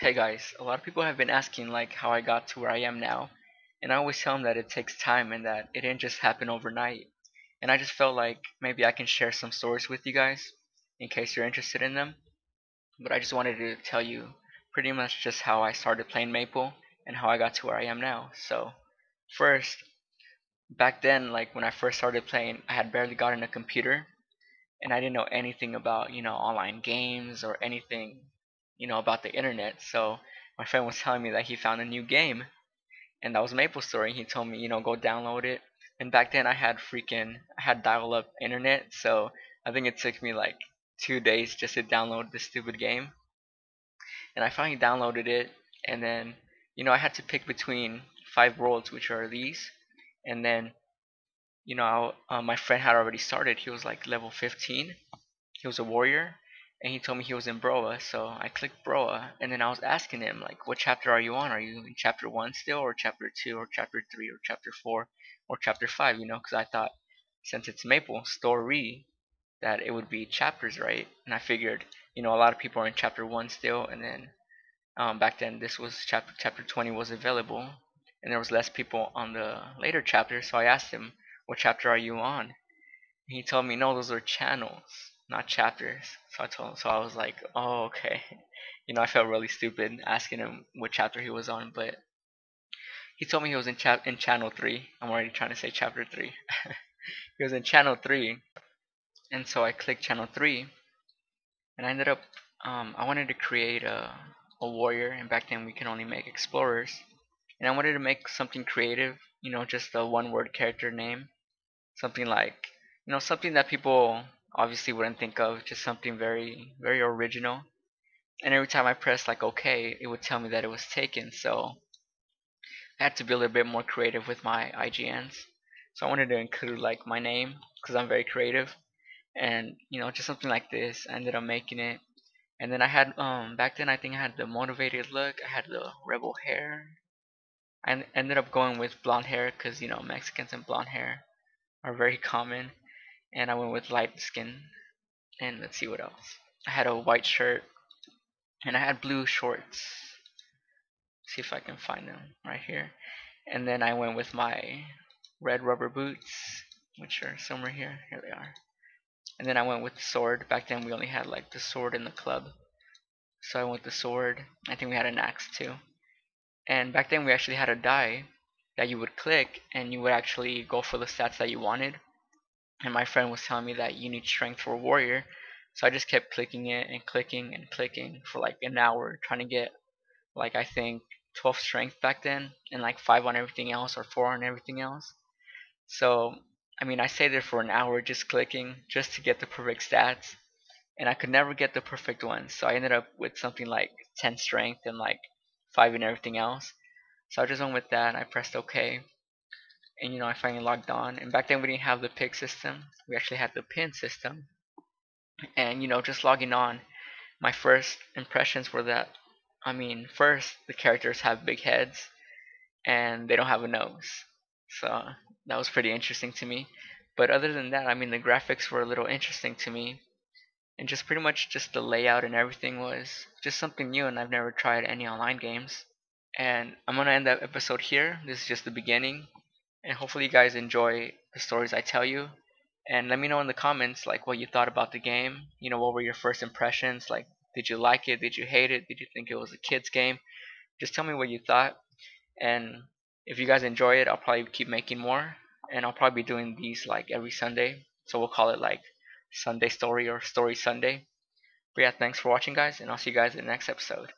Hey guys, a lot of people have been asking like how I got to where I am now, and I always tell them that it takes time and that it didn't just happen overnight. And I just felt like maybe I can share some stories with you guys in case you're interested in them. But I just wanted to tell you pretty much just how I started playing Maple and how I got to where I am now. So, first, back then, like when I first started playing, I had barely gotten a computer and I didn't know anything about, online games or anything, about the internet. So, my friend was telling me that he found a new game and that was MapleStory. He told me, go download it. And back then I had dial-up internet, so I think it took me like 2 days just to download this stupid game. And I finally downloaded it, and then I had to pick between 5 worlds, which are these, and then my friend had already started. He was like level 15. He was a warrior, and he told me he was in Broa, so I clicked Broa, and then I was asking him like, "What chapter are you on? Are you in chapter 1 still, or chapter 2, or chapter 3, or chapter 4, or chapter 5?" Because I thought since it's Maple Story that it would be chapters, right? And I figured, a lot of people are in chapter 1 still, and then back then this was chapter 20 was available, and there was less people on the later chapters, so I asked him, "What chapter are you on?" He told me, no, those are channels, not chapters. So I was like, oh, okay. I felt really stupid asking him what chapter he was on, but he told me he was in channel 3. I'm already trying to say chapter 3. He was in channel 3, and so I clicked channel 3, and I ended up, I wanted to create a warrior, and back then we can only make explorers, and I wanted to make something creative, just a one-word character name, something like, something that people obviously wouldn't think of, just something very, very original. And every time I pressed like OK, it would tell me that it was taken. So I had to be a little bit more creative with my IGNs. So I wanted to include like my name because I'm very creative, and just something like this. I ended up making it, and then I had back then I think I had the motivated look. I had the rebel hair. I ended up going with blonde hair because Mexicans and blonde hair are very common, and I went with light skin. And let's see what else. I had a white shirt and I had blue shorts. See if I can find them right here. And then I went with my red rubber boots, which are somewhere here. Here they are. And then I went with the sword. Back then we only had like the sword in the club, so I went with the sword. I think we had an axe too. And back then we actually had a die that you would click and you would actually go for the stats that you wanted. And my friend was telling me that you need strength for a warrior, so I just kept clicking it and clicking and clicking for like an hour trying to get like I think 12 strength back then and like 5 on everything else or 4 on everything else. So I mean I stayed there for an hour just clicking just to get the perfect stats, and I could never get the perfect ones, so I ended up with something like 10 strength and like 5 in everything else. So I just went with that and I pressed OK, and I finally logged on. And back then we didn't have the pick system, we actually had the pin system. And just logging on, my first impressions were that, I mean, first the characters have big heads and they don't have a nose, so that was pretty interesting to me. But other than that, I mean, the graphics were a little interesting to me, and just pretty much just the layout and everything was just something new, and I've never tried any online games. And I'm gonna end that episode here. This is just the beginning, and hopefully you guys enjoy the stories I tell you. And let me know in the comments like what you thought about the game. What were your first impressions? Like, did you like it? Did you hate it? Did you think it was a kid's game? Just tell me what you thought. And if you guys enjoy it, I'll probably keep making more. And I'll probably be doing these like every Sunday. So we'll call it like Sunday Story or Story Sunday. But yeah, thanks for watching guys, and I'll see you guys in the next episode.